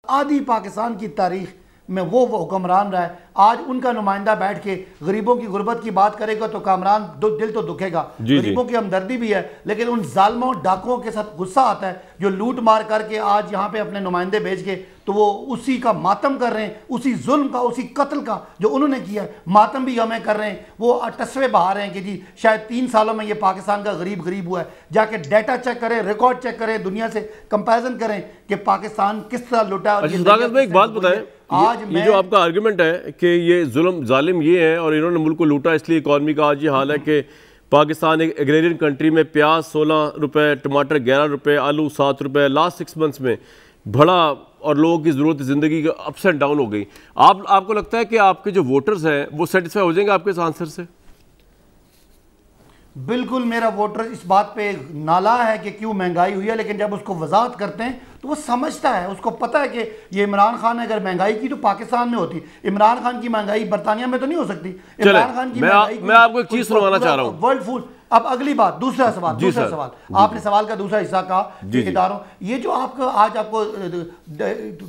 आधी पाकिस्तान की तारीख में वो हुक्मरान रहा है। आज उनका नुमाइंदा बैठ के गरीबों की गुर्बत की बात करेगा तो कामरान दिल तो दुखेगा, गरीबों की हमदर्दी भी है, लेकिन उन जालमों डाकुओं के साथ गुस्सा आता है जो लूट मार करके आज यहाँ पे अपने नुमाइंदे भेज के तो वो उसी का मातम कर रहे हैं, उसी जुल्म का, उसी कत्ल का जो उन्होंने किया है मातम भी हमें कर रहे हैं। वो तस्वे बहा रहे हैं कि जी शायद 3 सालों में ये पाकिस्तान का गरीब हुआ है। जाके डाटा चेक करें, रिकॉर्ड चेक करें, दुनिया से कंपैरिजन करें कि पाकिस्तान किस तरह लुटा है। अच्छा, एक बात बताएं, आज ये जो आपका आर्गुमेंट है कि ये जुल्म जालिम ये है और इन्होंने मुल्क को लूटा इसलिए इकॉनमी का आज ये हाल है कि पाकिस्तान एक एग्रेरियन कंट्री में प्याज 16 रुपए, टमाटर 11 रुपए, आलू 7 रुपए, लास्ट 6 मंथ्स में बढ़ा और लोगों की ज़रूरत ज़िंदगी का अप्स एंड डाउन हो गई। आपको लगता है कि आपके जो वोटर्स हैं वो सेटिस्फाई हो जाएंगे आपके इस आंसर से? बिल्कुल, मेरा वोटर इस बात पे नाला है कि क्यों महंगाई हुई है, लेकिन जब उसको वजाहत करते हैं तो वो समझता है, उसको पता है कि ये इमरान खान ने अगर महंगाई की तो पाकिस्तान में होती। इमरान खान की महंगाई बरतानिया में तो नहीं हो सकती। इमरान खान की महंगाई मैं आपको एक चीज सुनवाना चाह रहा हूँ, वर्ल्ड फूड। अब अगली बात, दूसरा सवाल आपने सवाल का दूसरा हिस्सा कहा इदारों, ये जो आपको आज आपको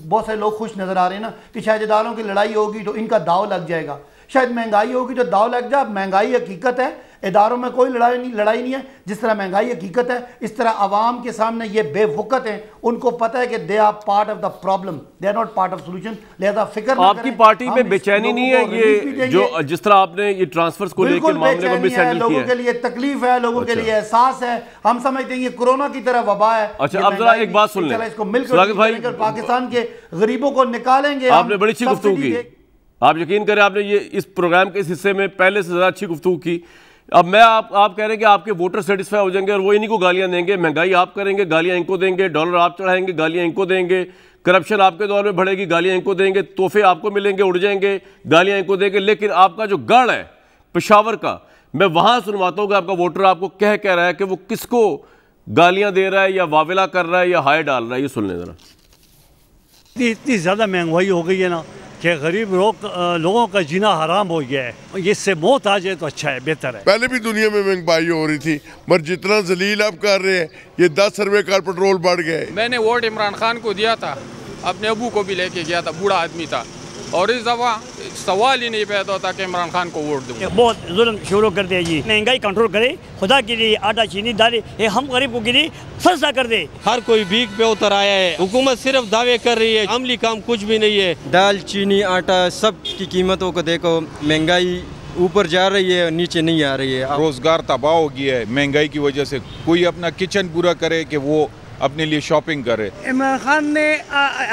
बहुत सारे लोग खुश नजर आ रहे हैं ना कि शायद इदारों की लड़ाई होगी तो इनका दाव लग जाएगा, शायद महंगाई होगी तो दाव लग जाए। महंगाई हकीकत है, इदारों में कोई लड़ाई नहीं है। जिस तरह महंगाई हकीकत है, इस तरह आवाम के सामने ये बेवकूफ़ हैं, उनको पता है कि they are part of the problem, they are not part of solution. लिहाजा फिक्र आपकी पार्टी में बेचैनी नहीं है ये जो जिस तरह आपने ये ट्रांसफर्स को लेकर मामले को भी सेटल किया? लोगों के लिए तकलीफ है, लोगों के लिए एहसास है, हम समझते हैं ये कोरोना की तरह वबा है। अच्छा, अब जरा एक बात सुन लें, इसको मिलकर पाकिस्तान के गरीबों को निकालेंगे। आपने बड़ी अच्छी गुफ्तगू की, आप यकीन करें आपने ये इस प्रोग्राम के इस हिस्से में पहले से ज़्यादा अच्छी गुफ्तगू की। अब मैं आप कह रहे हैं कि आपके वोटर सेटिस्फाई हो जाएंगे और वो इन्हीं को गालियां देंगे, महंगाई आप करेंगे, गालियां इनको देंगे, डॉलर आप चढ़ाएंगे, गालियां इनको देंगे, करप्शन आपके दौर में बढ़ेगी, गालियां इनको देंगे, तोहफे आपको मिलेंगे, उड़ जाएंगे, गालियां इनको देंगे। लेकिन आपका जो गढ़ है पेशावर का, मैं वहां सुनवाता हूँ कि आपका वोटर आपको कह रहा है कि वो किसको गालियां दे रहा है या वाविला कर रहा है या हाय डाल रहा है। ये सुन लें जरा। इतनी ज़्यादा महंगाई हो गई है ना कि गरीब लोगों का जीना हराम हो गया है। इससे मौत आ जाए तो अच्छा है, बेहतर है। पहले भी दुनिया में महंगाई हो रही थी, मगर जितना जलील आप कर रहे हैं, ये 10 रुपए का पेट्रोल बढ़ गए। मैंने वोट इमरान खान को दिया था, अपने अबू को भी लेके गया था, बूढ़ा आदमी था, और इस दफा सवाल ही नहीं पैदा होता कि इमरान खान को वोट दूं। बहुत जुल्म शुरू कर दिया जी, महंगाई कंट्रोल करे, खुदा के लिए आटा चीनी दालें ये हम गरीबों के लिए सस्ता कर दे। हर कोई भीख पे उतर आया है, हुकूमत सिर्फ दावे कर रही है, अमली काम कुछ भी नहीं है। दाल चीनी आटा सब की कीमतों को देखो, महंगाई ऊपर जा रही है, नीचे नहीं आ रही है। रोजगार तबाह हो गया है महंगाई की वजह से। कोई अपना किचन पूरा करे कि वो अपने लिए शॉपिंग करे। इमरान खान ने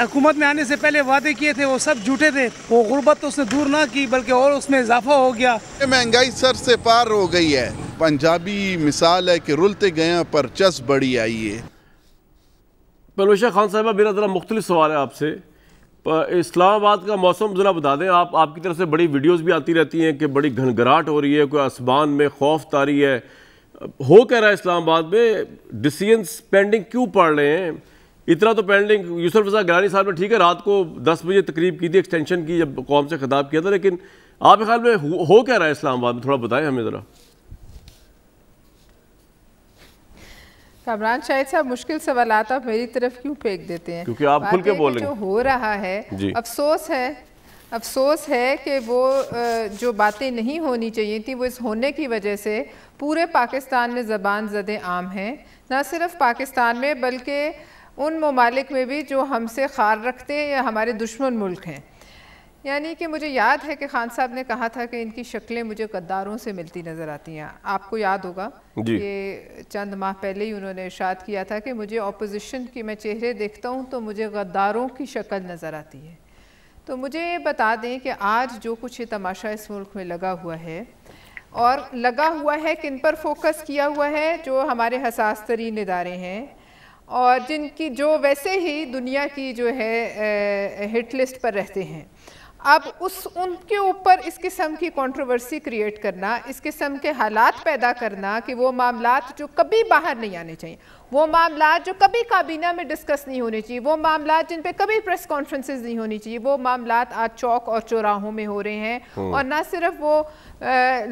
हुकूमत में आने से पहले वादे किए थे वो सब झूठे थे। वो गुर्बत तो उसने दूर ना की बल्कि और उसमें इजाफा हो गया। महंगाई सर से पार हो गई है। पंजाबी मिसाल है कि रुलते गए पर चस बड़ी आई है। परवेशा खान साहबा, मेरा ज़रा मुख्तलिफ सवाल है आपसे। इस्लामाबाद का मौसम ज़रा बता दें। आपकी तरफ से बड़ी वीडियोज़ भी आती रहती हैं कि बड़ी घनघराहट हो रही है, कोई आसमान में खौफ तारी है। हो क्या रहा है इस्लामाबाद में? डिसीजंस पेंडिंग क्यों पड़ रहे हैं? इतना तो पेंडिंग यूसुफ रज़ा गिलानी साहब ने ठीक है रात को 10 बजे तकरीब की थी एक्सटेंशन की, जब कौम से खिताब किया था, लेकिन आपके ख्याल में हो क्या रहा है इस्लामाबाद में? थोड़ा बताएं हमें ज़रा। कामरान शाहिद साहब, मुश्किल सवालात आप मेरी तरफ क्यों फेंक देते हैं? क्योंकि आप खुल के बोलेंगे। जो हो रहा है, अफसोस है कि वो जो बातें नहीं होनी चाहिए थी वो इस होने की वजह से पूरे पाकिस्तान में ज़बान ज़दे आम हैं। ना सिर्फ पाकिस्तान में बल्कि उन ममालिक में भी जो हमसे खार रखते हैं या हमारे दुश्मन मुल्क हैं। यानी कि मुझे याद है कि खान साहब ने कहा था कि इनकी शक्लें मुझे गद्दारों से मिलती नज़र आती हैं। आपको याद होगा कि चंद माह पहले ही उन्होंने इरशाद किया था कि मुझे अपोजिशन की मैं चेहरे देखता हूँ तो मुझे गद्दारों की शक्ल नज़र आती है। तो मुझे ये बता दें कि आज जो कुछ ये तमाशा इस मुल्क में लगा हुआ है, और लगा हुआ है किन पर फोकस किया हुआ है? जो हमारे हसास तरीन इदारे हैं और जिनकी जो वैसे ही दुनिया की जो है हिट लिस्ट पर रहते हैं। अब उनके ऊपर इस किस्म की कंट्रोवर्सी क्रिएट करना, इस किस्म के हालात पैदा करना कि वो मामलात जो कभी बाहर नहीं आने चाहिए, वो मामलात जो कभी काबीना में डिस्कस नहीं होने चाहिए, वो मामलात जिन पे कभी प्रेस कॉन्फ्रेंसेस नहीं होनी चाहिए, वो मामलात आज चौक और चौराहों में हो रहे हैं। और ना सिर्फ वो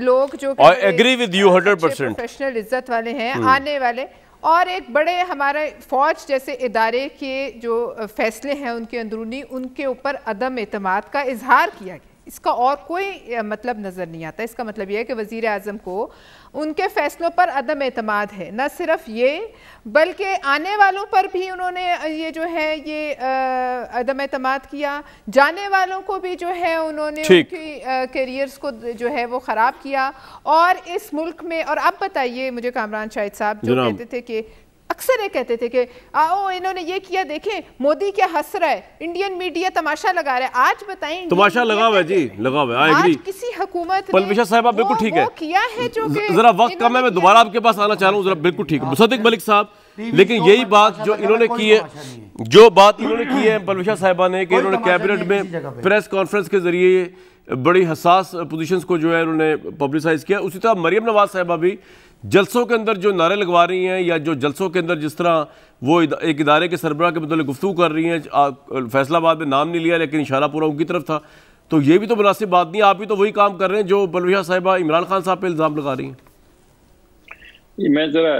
लोग जो एग्री विद यू 100% प्रोफेशनल इज्जत वाले हैं, आने वाले, और एक बड़े हमारे फ़ौज जैसे इदारे के जो फ़ैसले हैं उनके अंदरूनी, उनके ऊपर अदम एतमाद का इजहार किया गया। इसका और कोई मतलब नज़र नहीं आता। इसका मतलब यह है कि वज़ीर आज़म को उनके फ़ैसलों पर अदम एतमाद है। न सिर्फ ये बल्कि आने वालों पर भी उन्होंने ये जो है ये अदम एतमाद किया, जाने वालों को भी जो है उन्होंने उनकी कैरियर्स को जो है वो ख़राब किया। और इस मुल्क में, और अब बताइए मुझे कामरान शाहिद साहब जो कहते थे कि अक्सर ये कहते थे कि आओ इन्होंने ये किया, देखें मोदी क्या हंस रहा है, इंडियन मीडिया तमाशा लगा रहा है। आज बताएं, तमाशा लगा हुआ है जी, लगा हुआ है। I agree. किसी हुकूमत पलविशा साहब आप बिल्कुल ठीक है, किया है जो जरा वक्त कम है, मैं दोबारा आपके पास आना चाह रहा हूँ, जरा बिल्कुल ठीक है मुसद्दिक मलिक साहब। लेकिन यही बात जो इन्होंने की है, जो बात इन्होंने की है पलविशा साहिबा ने, कि इन्होंने कैबिनेट में प्रेस कॉन्फ्रेंस के जरिए बड़ी हसास पोजीशंस को जो है उन्होंने पब्लिसाइज किया। उसी तरह मरियम नवाज साहिबा भी जलसों के अंदर जो नारे लगवा रही हैं, या जो जलसों के अंदर जिस तरह वो एक इदारे के सरबराह के मतलब गुफ्तगू कर रही हैं, फैसलाबाद में नाम नहीं लिया लेकिन इशारा पूरा उनकी तरफ था, तो ये भी तो मुनासिब बात नहीं। आप भी तो वही काम कर रहे हैं जो पलविशा साहिबा इमरान खान साहब पे इल्ज़ाम लगा रही हैं। मैं जरा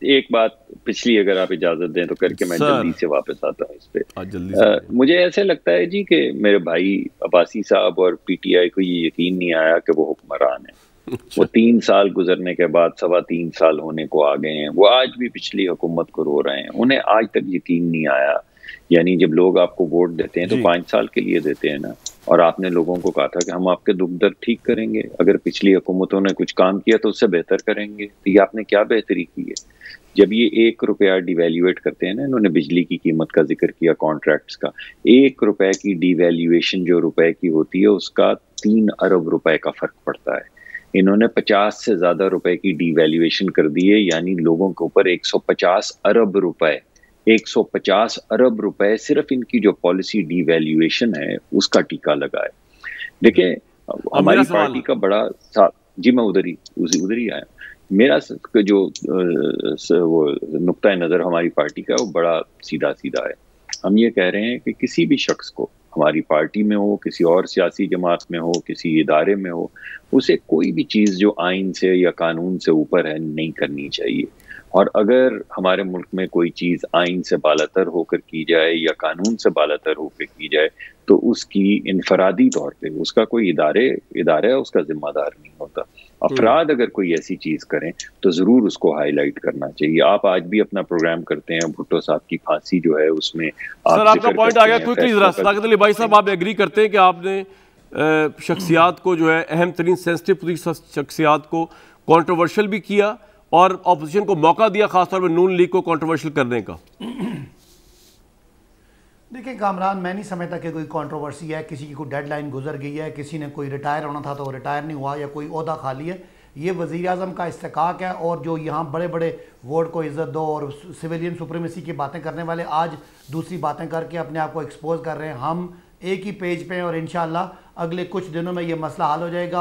एक बात पिछली, अगर आप इजाजत दें तो करके मैं जल्दी से वापस आता हूँ इस पे। मुझे ऐसे लगता है जी कि मेरे भाई अब्बासी साहब और पीटीआई को ये यकीन नहीं आया कि वो हुक्मरान है। वो 3 साल गुजरने के बाद 3.25 साल होने को आ गए हैं, वो आज भी पिछली हुकूमत को रो रहे हैं। उन्हें आज तक यकीन नहीं आया। यानी जब लोग आपको वोट देते हैं तो 5 साल के लिए देते हैं ना, और आपने लोगों को कहा था कि हम आपके दुख दर्द ठीक करेंगे, अगर पिछली हुकूमतों ने कुछ काम किया तो उससे बेहतर करेंगे। तो ये आपने क्या बेहतरी की है? जब ये 1 रुपया डिवैल्यूएट करते हैं ना, इन्होंने बिजली की कीमत का जिक्र किया, कॉन्ट्रैक्ट्स का, 1 रुपए की डिवैल्यूएशन जो रुपए की होती है उसका 3 अरब रुपए का फर्क पड़ता है। इन्होंने 50 से ज्यादा रुपए की डिवैल्यूएशन कर दी है, यानी लोगों के ऊपर 150 अरब रुपए 150 अरब रुपए सिर्फ इनकी जो पॉलिसी डिवैल्यूएशन है उसका टीका लगा है। देखिए हमारी पार्टी का बड़ा साथ, जी मैं उधर ही आया, मेरा जो वो नुक्ता नज़र हमारी पार्टी का वो बड़ा सीधा है। हम ये कह रहे हैं कि किसी भी शख्स को, हमारी पार्टी में हो, किसी और सियासी जमात में हो, किसी इदारे में हो, उसे कोई भी चीज़ जो आइन से या कानून से ऊपर है नहीं करनी चाहिए। और अगर हमारे मुल्क में कोई चीज़ आइन से बालातर होकर की जाए या कानून से बालातर होकर की जाए तो उसकी इनफरादी तौर पे उसका कोई इदारा उसका जिम्मेदार नहीं होता। अफराद अगर कोई ऐसी चीज़ करें तो ज़रूर उसको हाईलाइट करना चाहिए। आप आज भी अपना प्रोग्राम करते हैं, भुट्टो साहब की फांसी जो है उसमें सर आपका पॉइंट आ गया। क्विकली जरा साकिब अली भाई साहब, आप एग्री करते हैं कि आपने शख्सियात को जो है अहम तरीन सेंसिटिव शख्सियात को कॉन्ट्रोवर्शियल भी किया और ऑपोजिशन को मौका दिया, खासतौर पर नून लीग को कॉन्ट्रोवर्शियल करने का? देखिए कामरान, मैं नहीं समझता कि कोई कंट्रोवर्सी है, किसी की कोई डेडलाइन गुजर गई है, किसी ने कोई रिटायर होना था तो रिटायर नहीं हुआ, या कोई ओहदा खाली है। ये वज़ीर आज़म का इस्तेकाक है। और जो यहाँ बड़े बड़े वोट को इज़्ज़त दो और सिविलियन सुप्रीमेसी की बातें करने वाले आज दूसरी बातें करके अपने आप को एक्सपोज कर रहे हैं। हम एक ही पेज पे हैं और इंशाअल्लाह अगले कुछ दिनों में ये मसला हल हो जाएगा।